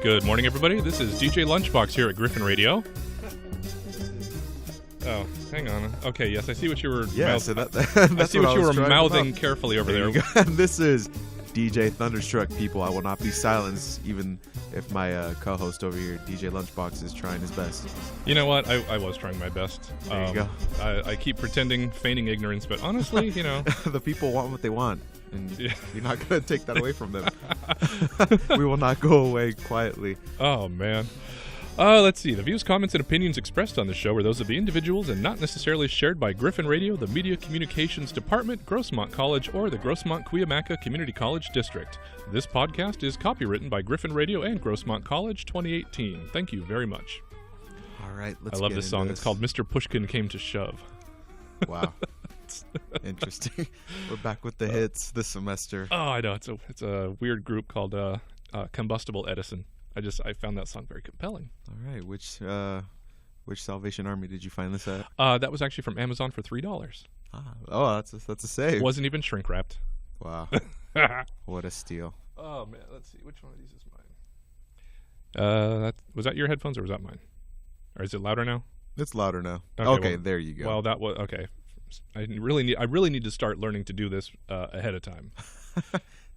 Good morning, everybody. This is DJ Lunchbox here at Griffin Radio. Oh, hang on. Okay, yes, I see what you were. That's I see what you were mouthing carefully over there. This is DJ Thunderstruck, people. I will not be silenced, even if my co-host over here, DJ Lunchbox, is trying his best. You know what? I was trying my best. There you go. I keep pretending, feigning ignorance, but honestly, you know, the people want what they want, and you're not going to take that away from them. We will not go away quietly. Oh man. Let's see. The views, comments, and opinions expressed on the show are those of the individuals and not necessarily shared by Griffin Radio, the Media Communications Department, Grossmont College, or the Grossmont Cuyamaca Community College District. This podcast is copywritten by Griffin Radio and Grossmont College 2018. Thank you very much. All right, I love this song. It's called Mr. Pushkin Came to Shove. Wow. Interesting. We're back with the hits this semester. Oh, I know. It's a weird group called Combustible Edison. I found that song very compelling. All right, which Salvation Army did you find this at? That was actually from Amazon for $3. Oh, that's a save. It wasn't even shrink wrapped. Wow, what a steal! Oh man, let's see, which one of these is mine? Was that your headphones or was that mine? Or is it louder now? It's louder now. Okay, well, there you go. Well, that was okay. I really need to start learning to do this ahead of time.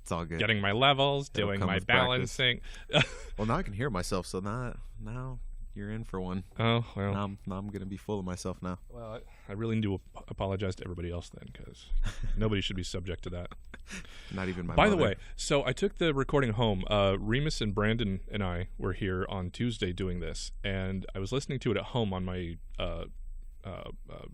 It's all good. Getting my levels, doing my balancing. Well, now I can hear myself, so now you're in for one. Oh, well. Now I'm going to be full of myself now. Well, I really need to apologize to everybody else then, because nobody should be subject to that. Not even my By mother. the way, so I took the recording home. Remus and Brandon and I were here on Tuesday doing this, and I was listening to it at home on my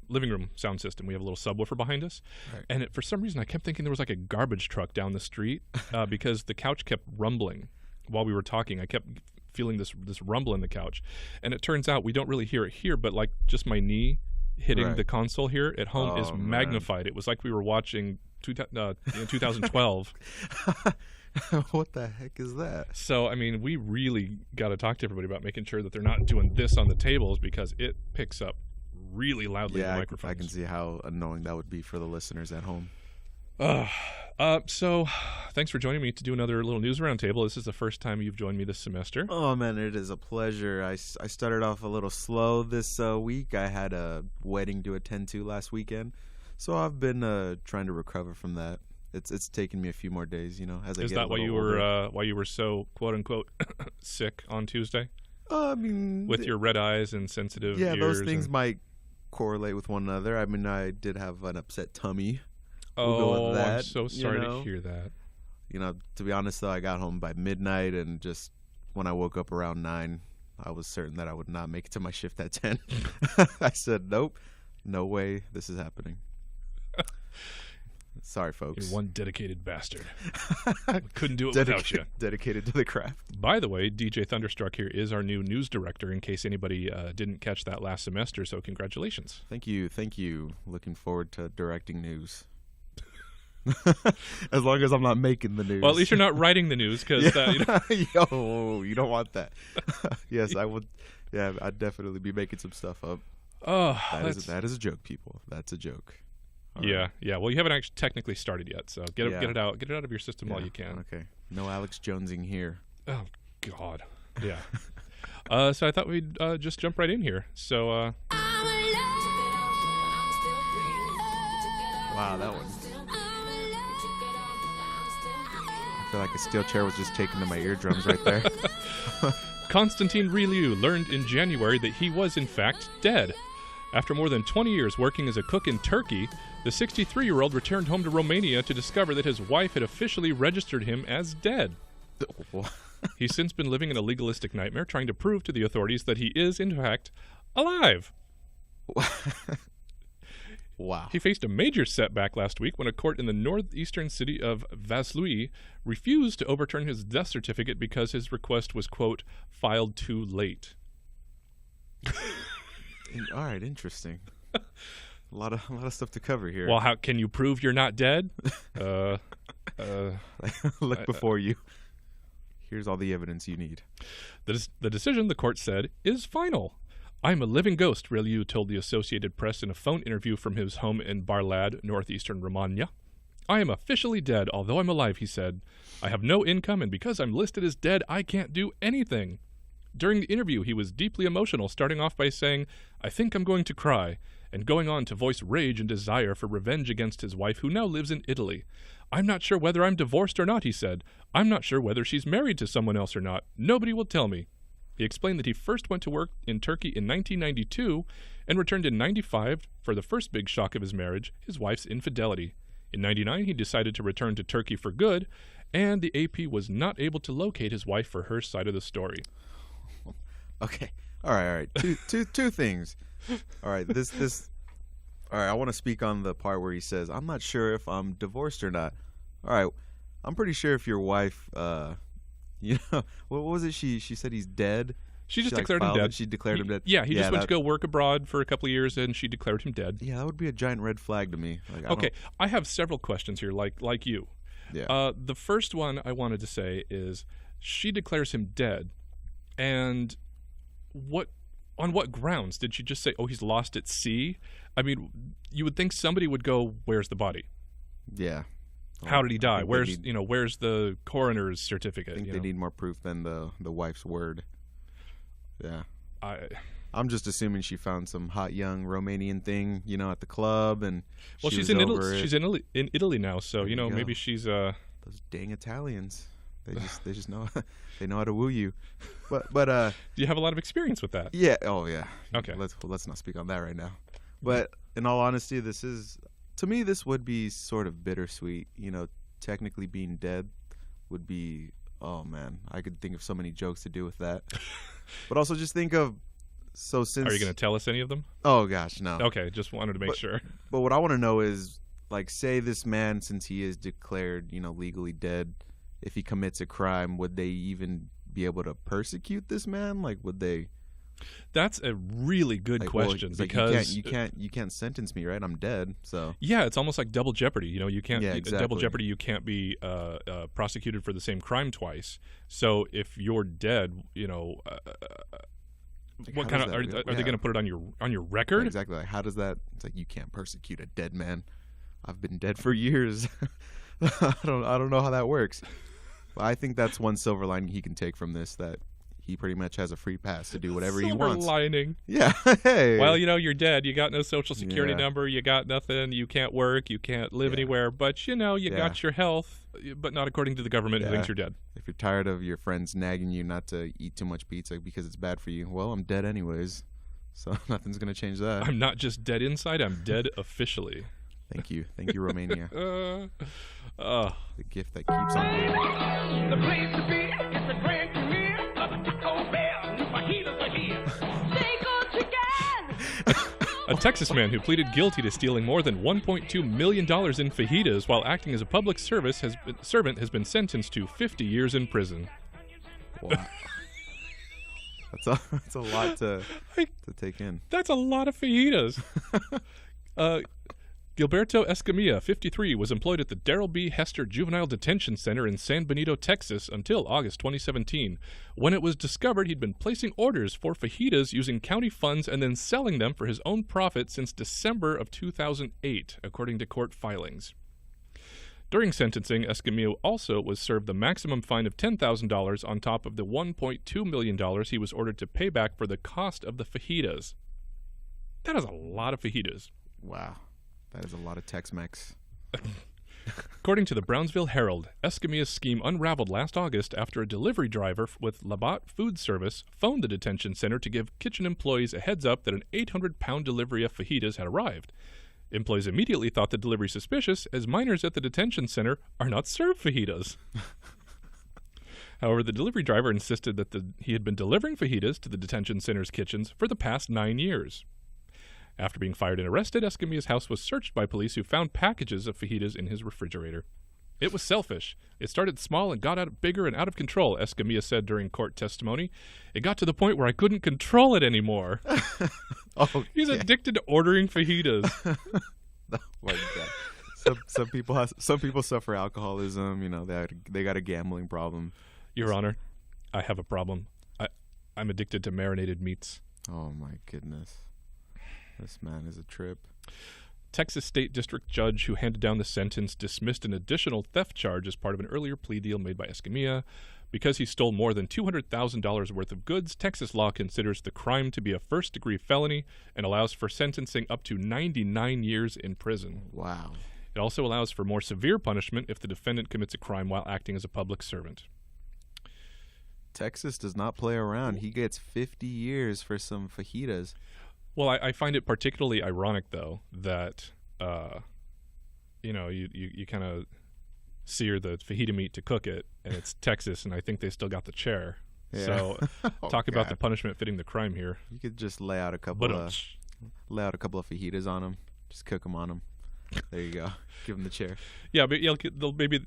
living room sound system. We have a little subwoofer behind us, right. And for some reason I kept thinking there was like a garbage truck down the street because the couch kept rumbling while we were talking. I kept feeling this rumble in the couch, and it turns out we don't really hear it here, but like just my knee hitting the console here at home is magnified. It was like we were watching 2012. What the heck is that? So I mean, we really got to talk to everybody about making sure that they're not doing this on the tables, because it picks up really loudly in the microphones. I can see how annoying that would be for the listeners at home. So thanks for joining me to do another little news roundtable. This is the first time you've joined me this semester. Oh man, it is a pleasure. I started off a little slow this week. I had a wedding to attend to last weekend, so I've been trying to recover from that. It's taken me a few more days, you know. As I is get that why you were so quote unquote sick on Tuesday? I mean, with your red eyes and sensitive ears. Yeah, those things might correlate with one another. I mean, I did have an upset tummy. I'm so sorry to hear that. You know, to be honest though, I got home by midnight, and just when I woke up around 9, I was certain that I would not make it to my shift at 10. I said, nope, no way this is happening. Sorry, folks. You're one dedicated bastard. Couldn't do it without you. Dedicated to the craft. By the way, DJ Thunderstruck here is our new news director, in case anybody didn't catch that last semester, so congratulations. Thank you. Looking forward to directing news. As long as I'm not making the news. Well, at least you're not writing the news, because Yo, you don't want that. Yes, I would. Yeah, I'd definitely be making some stuff up. Oh, that is a joke, people. That's a joke. Yeah. Well, you haven't actually technically started yet, so get it out of your system while you can. Okay. No Alex Jonesing here. Oh God. Yeah. So I thought we'd just jump right in here. So. Wow, that one. I feel like a steel chair was just taken to my eardrums right there. Constantine Riliu learned in January that he was in fact dead. After more than 20 years working as a cook in Turkey, the 63-year-old returned home to Romania to discover that his wife had officially registered him as dead. He's since been living in a legalistic nightmare, trying to prove to the authorities that he is, in fact, alive. Wow. He faced a major setback last week when a court in the northeastern city of Vaslui refused to overturn his death certificate because his request was, quote, filed too late. All right, interesting. A lot of stuff to cover here. Well, how can you prove you're not dead? Look before you. Here's all the evidence you need. The decision, the court said, is final. I'm a living ghost, Riliu told the Associated Press in a phone interview from his home in Barlad, northeastern Romania. "I am officially dead, although I'm alive," he said. "I have no income, and because I'm listed as dead, I can't do anything." During the interview, he was deeply emotional, starting off by saying, "I think I'm going to cry," and going on to voice rage and desire for revenge against his wife, who now lives in Italy. "I'm not sure whether I'm divorced or not," he said. "I'm not sure whether she's married to someone else or not. Nobody will tell me." He explained that he first went to work in Turkey in 1992 and returned in 95 for the first big shock of his marriage, his wife's infidelity. In 99, he decided to return to Turkey for good, and the AP was not able to locate his wife for her side of the story. Okay. All right. Two things. All right. All right. I want to speak on the part where he says, "I'm not sure if I'm divorced or not." All right. I'm pretty sure if your wife, what was it? She said he's dead. She just declared him dead. She declared him dead. Yeah, he just went to go work abroad for a couple of years, and she declared him dead. Yeah, that would be a giant red flag to me. Okay, I have several questions here, like you. Yeah. The first one I wanted to say is, she declares him dead, and on what grounds? Did she just say, "Oh, he's lost at sea"? I mean, you would think somebody would go, "Where's the body? Yeah. How did he die? Where's the coroner's certificate?" I think they need more proof than the wife's word. Yeah. I'm just assuming she found some hot young Romanian thing, at the club, and she's in Italy. She's in Italy now, so maybe she's those dang Italians. They just know they know how to woo you. But do you have a lot of experience with that? Yeah. Oh yeah. Okay. Let's not speak on that right now. But in all honesty, to me this would be sort of bittersweet. Technically being dead would be, oh man, I could think of so many jokes to do with that. But also just think of, since... Are you going to tell us any of them? Oh gosh, no. Okay, just wanted to make sure. But what I want to know is, say this man, since he is declared, legally dead, if he commits a crime, would they even be able to persecute this man? Would they? That's a really good question, because you can't sentence me, right? I'm dead. So yeah, it's almost like double jeopardy. You can't exactly. Double jeopardy. You can't be prosecuted for the same crime twice. So if you're dead, what kind of are they going to put it on your record? Yeah, exactly. How does that? It's like, you can't persecute a dead man. I've been dead for years. I don't know how that works. But I think that's one silver lining he can take from this, that he pretty much has a free pass to do whatever he wants. Silver lining. Yeah. Hey. Well, you're dead. You got no social security number. You got nothing. You can't work. You can't live anywhere. But, you got your health, but not according to the government who thinks you're dead. If you're tired of your friends nagging you not to eat too much pizza because it's bad for you, well, I'm dead anyways. So nothing's going to change that. I'm not just dead inside. I'm dead officially. Thank you, Romania. The gift that keeps on giving. The place to be is the Grand Premiere of the Taco Bell. New fajitas are here. Say again. A Texas man who pleaded guilty to stealing more than $1.2 million in fajitas while acting as a public servant has been sentenced to 50 years in prison. Wow. That's a lot to take in. That's a lot of fajitas. Gilberto Escamilla, 53, was employed at the Darrell B. Hester Juvenile Detention Center in San Benito, Texas, until August 2017, when it was discovered he'd been placing orders for fajitas using county funds and then selling them for his own profit since December of 2008, according to court filings. During sentencing, Escamilla also was served the maximum fine of $10,000 on top of the $1.2 million he was ordered to pay back for the cost of the fajitas. That is a lot of fajitas. Wow. That is a lot of Tex-Mex. According to the Brownsville Herald, Escamilla's scheme unraveled last August after a delivery driver with Labatt Food Service phoned the detention center to give kitchen employees a heads up that an 800-pound delivery of fajitas had arrived. Employees immediately thought the delivery suspicious, as minors at the detention center are not served fajitas. However, the delivery driver insisted that he had been delivering fajitas to the detention center's kitchens for the past 9 years. After being fired and arrested, Escamilla's house was searched by police who found packages of fajitas in his refrigerator. It was selfish. It started small and got bigger and out of control, Escamilla said during court testimony. It got to the point where I couldn't control it anymore. He's addicted to ordering fajitas. Oh my God. Some people suffer alcoholism. They got a gambling problem. Your Honor, I have a problem. I'm addicted to marinated meats. Oh my goodness. This man is a trip. Texas State District Judge who handed down the sentence dismissed an additional theft charge as part of an earlier plea deal made by Escamilla. Because he stole more than $200,000 worth of goods, Texas law considers the crime to be a first-degree felony and allows for sentencing up to 99 years in prison. Wow. It also allows for more severe punishment if the defendant commits a crime while acting as a public servant. Texas does not play around. He gets 50 years for some fajitas. Well, I find it particularly ironic, though, that, you kind of sear the fajita meat to cook it, and it's Texas, and I think they still got the chair. Yeah. So talk about the punishment fitting the crime here. You could just lay out a couple of fajitas on them. Just cook them on them. There you go. Give them the chair. Yeah, but maybe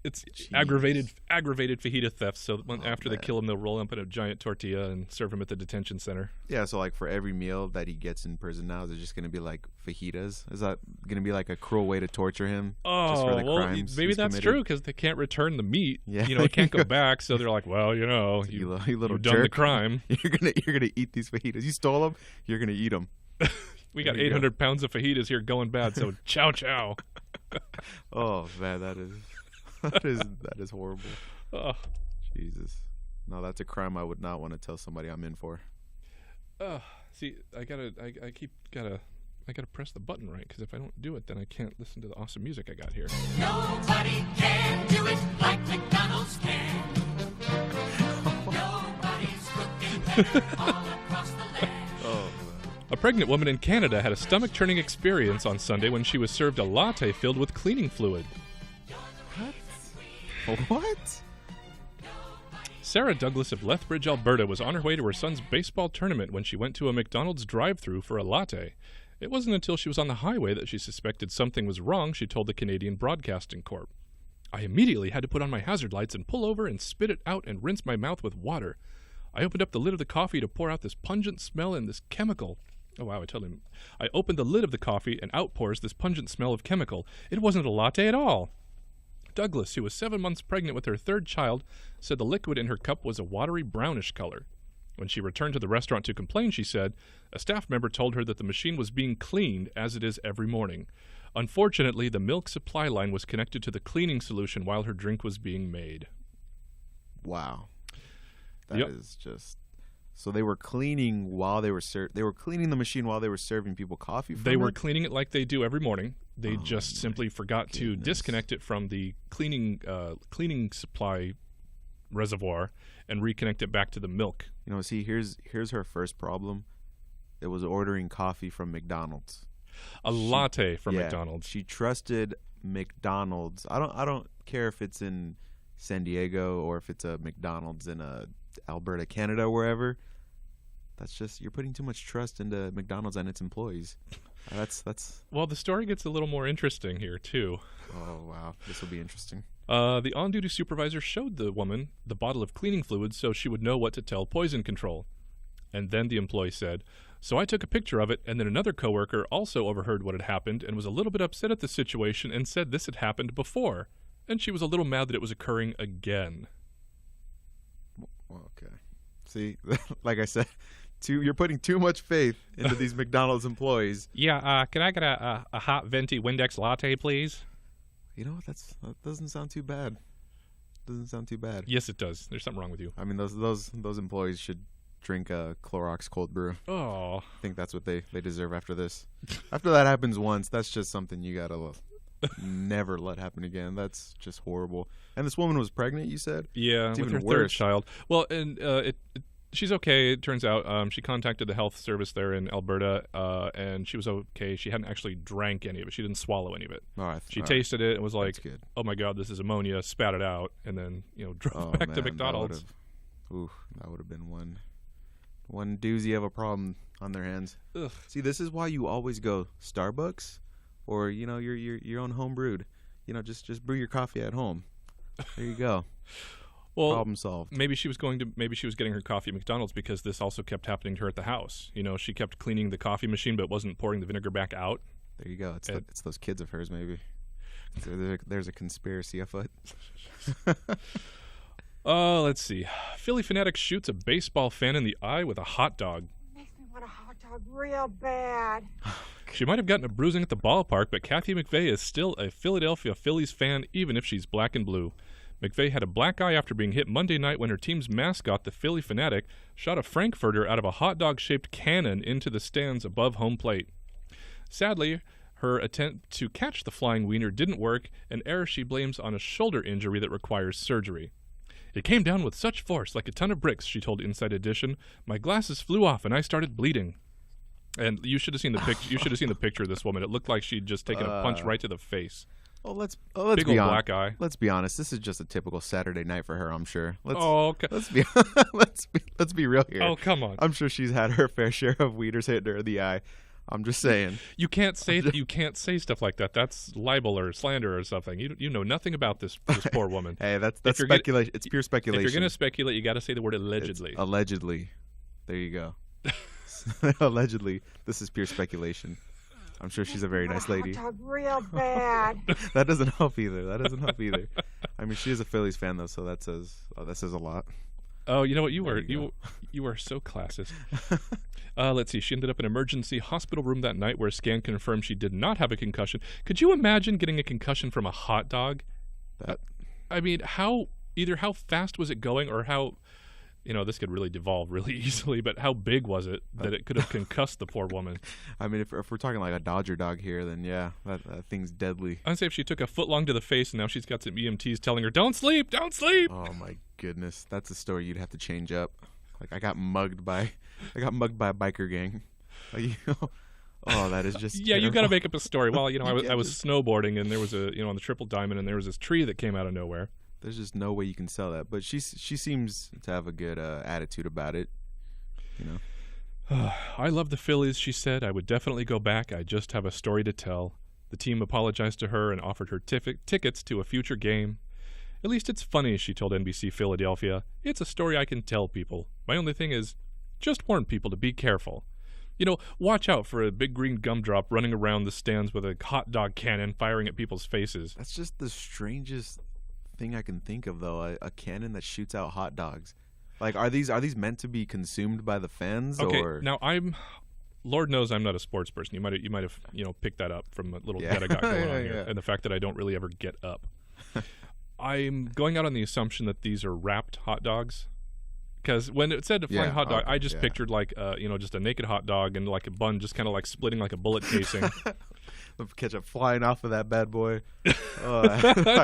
it's aggravated fajita theft. So after they kill him, they'll roll him up in a giant tortilla and serve him at the detention center. Yeah, so like for every meal that he gets in prison now, is it just going to be like fajitas? Is that going to be like a cruel way to torture him? Just for the crimes maybe that's committed? True because they can't return the meat. Yeah, it can't go back. So they're like, well, you've done the crime. You're gonna eat these fajitas. You stole them. You're gonna eat them. We got 800 pounds of fajitas here going bad, so chow chow. Oh man, that is horrible. Oh. Jesus, no, that's a crime I would not want to tell somebody I'm in for. See, I gotta press the button right because if I don't do it, then I can't listen to the awesome music I got here. Nobody can do it like McDonald's can. Nobody's cooking better all across the land. A pregnant woman in Canada had a stomach-churning experience on Sunday when she was served a latte filled with cleaning fluid. What? Sarah Douglas of Lethbridge, Alberta, was on her way to her son's baseball tournament when she went to a McDonald's drive-thru for a latte. It wasn't until she was on the highway that she suspected something was wrong, she told the Canadian Broadcasting Corp. I immediately had to put on my hazard lights and pull over and spit it out and rinse my mouth with water. I opened up the lid of the coffee to pour out this pungent smell and this chemical. Oh, wow, I told him. I opened the lid of the coffee and out pours this pungent smell of chemical. It wasn't a latte at all. Douglas, who was 7 months pregnant with her third child, said the liquid in her cup was a watery brownish color. When she returned to the restaurant to complain, she said, a staff member told her that the machine was being cleaned as it is every morning. Unfortunately, the milk supply line was connected to the cleaning solution while her drink was being made. Wow. That is just... So they were cleaning while they were they were cleaning the machine while they were serving people coffee from They were cleaning it like they do every morning. They just simply forgot to disconnect it from the cleaning supply reservoir and reconnect it back to the milk. See, here's her first problem. It was ordering coffee from McDonald's. Latte from McDonald's. She trusted McDonald's. I don't care if it's in San Diego or if it's a McDonald's in Alberta, Canada, wherever. That's just, you're putting too much trust into McDonald's and its employees. That's. Well, the story gets a little more interesting here too. Oh wow, this will be interesting. The on-duty supervisor showed the woman the bottle of cleaning fluid so she would know what to tell poison control. And then the employee said, so I took a picture of it, and then another coworker also overheard what had happened and was a little bit upset at the situation and said this had happened before. And she was a little mad that it was occurring again. Okay. See, like I said, you're putting too much faith into these McDonald's employees. Yeah, can I get a hot venti Windex latte, please? That doesn't sound too bad. Yes, it does. There's something wrong with you. I mean, those employees should drink a Clorox cold brew. Oh. I think that's what they deserve after this. After that happens once, that's just something you gotta never let happen again. That's just horrible. And this woman was pregnant, you said? Yeah, it's with even her worse. Third child. Well, and she's okay, it turns out. She contacted the health service there in Alberta, and she was okay. She hadn't actually drank any of it. She didn't swallow any of it. She tasted it and was like, oh my God, this is ammonia, spat it out, and then drove back to McDonald's. That would have been one doozy of a problem on their hands. Ugh. See, this is why you always go Starbucks or your own home brewed. Just brew your coffee at home. There you go. Well, problem solved. Maybe she was getting her coffee at McDonald's because this also kept happening to her at the house. She kept cleaning the coffee machine but wasn't pouring the vinegar back out. There you go. It's those kids of hers maybe. There's a conspiracy afoot. Let's see. Philly fanatic shoots a baseball fan in the eye with a hot dog. Makes me want a hot dog real bad. She might have gotten a bruising at the ballpark, but Kathy McVeigh is still a Philadelphia Phillies fan, even if she's black and blue. McVeigh had a black eye after being hit Monday night when her team's mascot, the Philly Fanatic, shot a Frankfurter out of a hot dog-shaped cannon into the stands above home plate. Sadly, her attempt to catch the flying wiener didn't work, an error she blames on a shoulder injury that requires surgery. It came down with such force, like a ton of bricks, she told Inside Edition. My glasses flew off and I started bleeding. And you should have seen the picture. You should have seen the picture of this woman. It looked like she'd just taken a punch right to the face. Well, let's Big be old honest. black eye. Let's be honest. This is just a typical Saturday night for her, I'm sure. Okay. Let's be let's be real here. Oh, come on. I'm sure she's had her fair share of wieners hitting her in the eye. I'm just saying. You can't say stuff like that. That's libel or slander or something. You know nothing about this poor woman. Hey, that's speculation. It's pure speculation. If you're gonna speculate, you got to say the word allegedly. It's allegedly. There you go. Allegedly, this is pure speculation. I'm sure she's a very nice lady. Hot dog real bad. That doesn't help either. I mean, she is a Phillies fan though, so that says a lot. Oh, you know what? You were so classist. Let's see. She ended up in an emergency hospital room that night where a scan confirmed she did not have a concussion. Could you imagine getting a concussion from a hot dog? I mean, how fast was it going, or how, this could really devolve really easily, but how big was it that it could have concussed the poor woman? I mean, if we're talking like a Dodger dog here, then yeah, that thing's deadly. I'd say if she took a foot long to the face and now she's got some EMTs telling her, don't sleep. Oh my goodness. That's a story you'd have to change up. Like, I got mugged by a biker gang. Oh, that is just yeah, terrible. you got to make up a story. Well, I was snowboarding and there was on the Triple Diamond, and there was this tree that came out of nowhere. There's just no way you can sell that. But she seems to have a good attitude about it. I love the Phillies, she said. I would definitely go back. I just have a story to tell. The team apologized to her and offered her tickets to a future game. At least it's funny, she told NBC Philadelphia. It's a story I can tell people. My only thing is, just warn people to be careful. Watch out for a big green gumdrop running around the stands with a hot dog cannon firing at people's faces. That's just the strangest thing I can think of, though. A cannon that shoots out hot dogs. Like, are these meant to be consumed by the fans? Okay, or? Now Lord knows I'm not a sports person. You might have picked that up from a little bit I got going on here, and the fact that I don't really ever get up. I'm going out on the assumption that these are wrapped hot dogs, because when it said flying hot dog, I just pictured like just a naked hot dog and like a bun just kind of like splitting like a bullet casing. The ketchup flying off of that bad boy. Oh,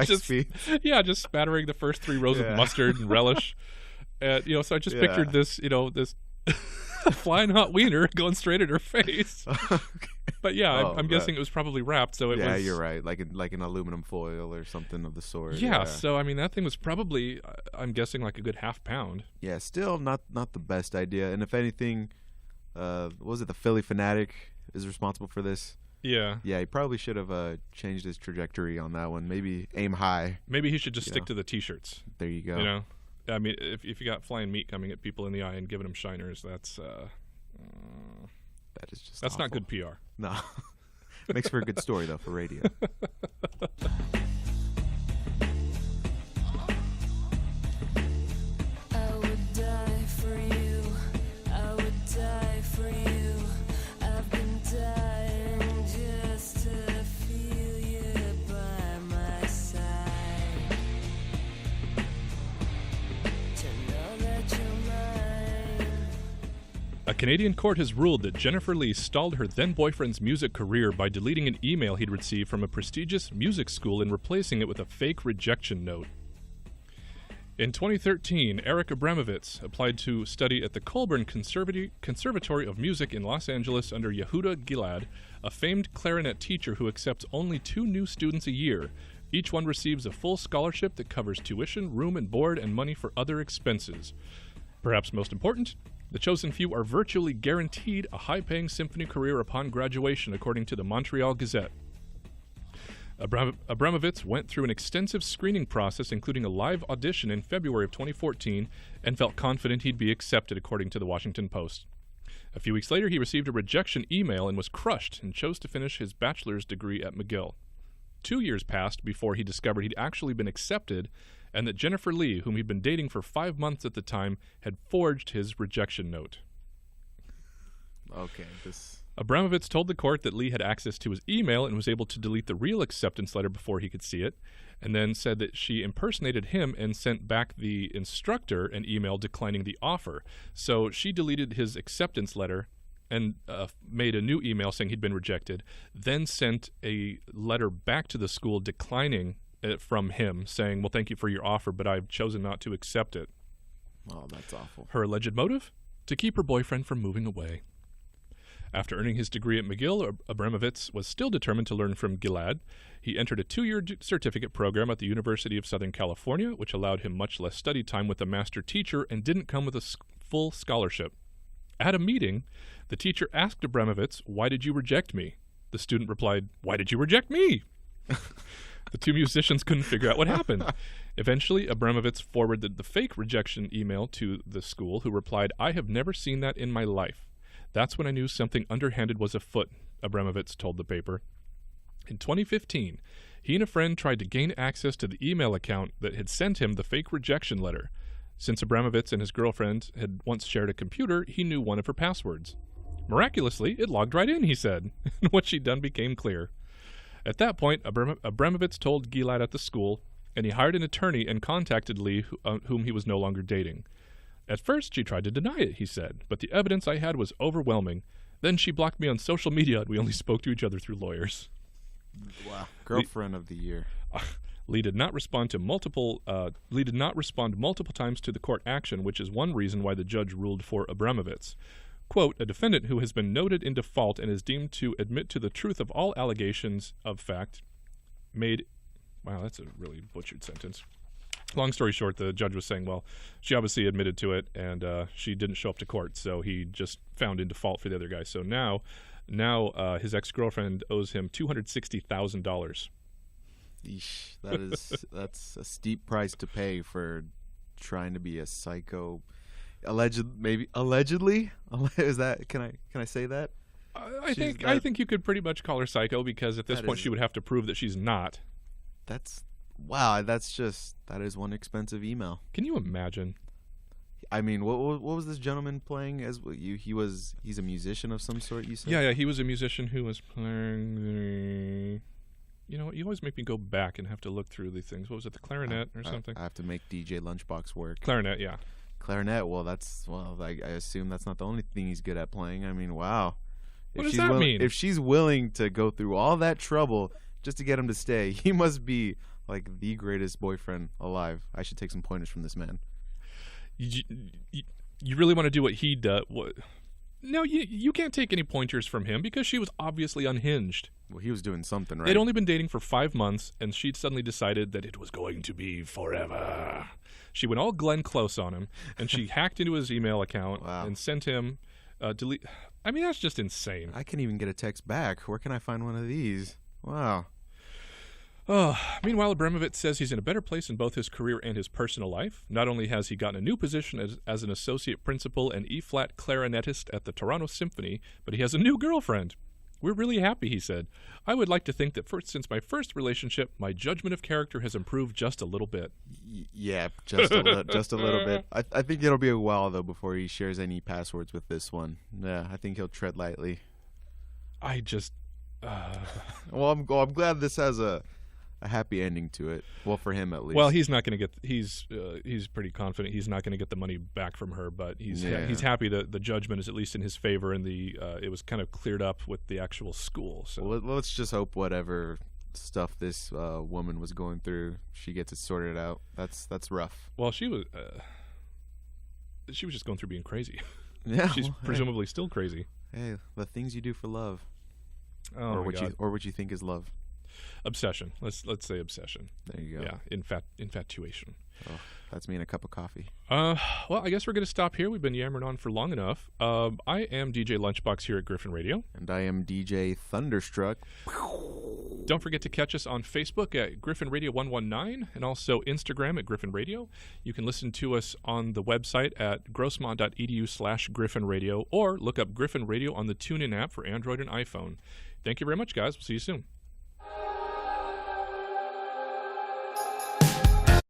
just spattering the first 3 rows of mustard and relish. So I just pictured this, this flying hot wiener going straight at her face. But yeah, I'm guessing it was probably wrapped, so it was. Yeah, you're right, like an aluminum foil or something of the sort. Yeah, so I mean that thing was probably, I'm guessing, like a good half pound. Yeah, still not the best idea. And if anything, what was it, the Philly Fanatic is responsible for this? Yeah. Yeah, he probably should have changed his trajectory on that one. Maybe aim high. Maybe he should just stick to the T-shirts. There you go. I mean, if you got flying meat coming at people in the eye and giving them shiners, that is just that's awful. not good PR. No. Makes for a good story though for radio. I would die for you. I would die for you. I've been dying just to feel you by my side. To know that you're mine. A Canadian court has ruled that Jennifer Lee stalled her then-boyfriend's music career by deleting an email he'd received from a prestigious music school and replacing it with a fake rejection note. In 2013, Eric Abramovitz applied to study at the Colburn Conservatory of Music in Los Angeles under Yehuda Gilad, a famed clarinet teacher who accepts only 2 new students a year. Each one receives a full scholarship that covers tuition, room and board, and money for other expenses. Perhaps most important, the chosen few are virtually guaranteed a high-paying symphony career upon graduation, according to the Montreal Gazette. Abramovitz went through an extensive screening process, including a live audition in February of 2014, and felt confident he'd be accepted, according to the Washington Post. A few weeks later, he received a rejection email and was crushed and chose to finish his bachelor's degree at McGill. 2 years passed before he discovered he'd actually been accepted, and that Jennifer Lee, whom he'd been dating for 5 months at the time, had forged his rejection note. Okay, this Abramovitz told the court that Lee had access to his email and was able to delete the real acceptance letter before he could see it, and then said that she impersonated him and sent back the instructor an email declining the offer. So she deleted his acceptance letter and made a new email saying he'd been rejected, then sent a letter back to the school declining it from him, saying, well, thank you for your offer, but I've chosen not to accept it. Oh, that's awful. Her alleged motive? To keep her boyfriend from moving away. After earning his degree at McGill, Abramovitz was still determined to learn from Gilad. He entered a 2-year certificate program at the University of Southern California, which allowed him much less study time with a master teacher and didn't come with a full scholarship. At a meeting, the teacher asked Abramovitz, "Why did you reject me?" The student replied, "Why did you reject me?" The two musicians couldn't figure out what happened. Eventually, Abramovitz forwarded the fake rejection email to the school, who replied, "I have never seen that in my life." That's when I knew something underhanded was afoot, Abramovitz told the paper. In 2015, he and a friend tried to gain access to the email account that had sent him the fake rejection letter. Since Abramovitz and his girlfriend had once shared a computer, he knew one of her passwords. Miraculously, it logged right in, he said, and what she'd done became clear. At that point, Abramovitz told Gilad at the school, and he hired an attorney and contacted Lee, whom he was no longer dating. At first, she tried to deny it, he said, but the evidence I had was overwhelming. Then she blocked me on social media, and we only spoke to each other through lawyers. Wow. Girlfriend of the year. Lee did not respond multiple times to the court action, which is one reason why the judge ruled for Abramovitz. Quote, a defendant who has been noted in default and is deemed to admit to the truth of all allegations of fact made... Wow, that's a really butchered sentence. Long story short, the judge was saying, well, she obviously admitted to it, and she didn't show up to court, so he just found in default for the other guy. So now his ex-girlfriend owes him $260,000. Eesh, that's a steep price to pay for trying to be a psycho. Allegedly? Is that? Can I say that? I think you could pretty much call her psycho, because at this point she would have to prove that she's not. Wow, that is one expensive email. Can you imagine? I mean, what was this gentleman playing as he's a musician of some sort, you said? Yeah, he was a musician who was playing you know what, you always make me go back and have to look through these things. What was it, the clarinet or something? I have to make DJ Lunchbox work. Clarinet, yeah. Clarinet, I assume that's not the only thing he's good at playing. I mean, wow. What does that mean? If she's willing to go through all that trouble just to get him to stay, he must be like the greatest boyfriend alive. I should take some pointers from this man. You really want to do what he does? No, you can't take any pointers from him, because she was obviously unhinged. Well, he was doing something right. They'd only been dating for 5 months, and she'd suddenly decided that it was going to be forever. She went all Glenn Close on him, and she hacked into his email account and sent him delete. I mean, that's just insane. I can't even get a text back. Where can I find one of these? Wow. Meanwhile, Abramovitz says he's in a better place in both his career and his personal life. Not only has he gotten a new position as an associate principal and E-flat clarinetist at the Toronto Symphony, but he has a new girlfriend. We're really happy, he said. I would like to think that since my first relationship, my judgment of character has improved just a little bit. Yeah, just a little bit. I think it'll be a while, though, before he shares any passwords with this one. Yeah, I think he'll tread lightly. Well, I'm glad this has a happy ending to it. Well, for him at least. Well, he's not going to get. He's pretty confident he's not going to get the money back from her, but he's happy that the judgment is at least in his favor, and it was kind of cleared up with the actual school. So well, let's just hope whatever stuff this woman was going through, she gets it sorted out. That's rough. Well, she was just going through being crazy. Yeah, she's presumably still crazy. Hey, the things you do for love, or what you think is love. Obsession. Let's say obsession. There you go. Yeah, infatuation. Oh, that's me and a cup of coffee. Well, I guess we're going to stop here. We've been yammering on for long enough. I am DJ Lunchbox here at Griffin Radio. And I am DJ Thunderstruck. Don't forget to catch us on Facebook at Griffin Radio 119 and also Instagram at Griffin Radio. You can listen to us on the website at grossmont.edu/Griffin Radio, or look up Griffin Radio on the TuneIn app for Android and iPhone. Thank you very much, guys. We'll see you soon.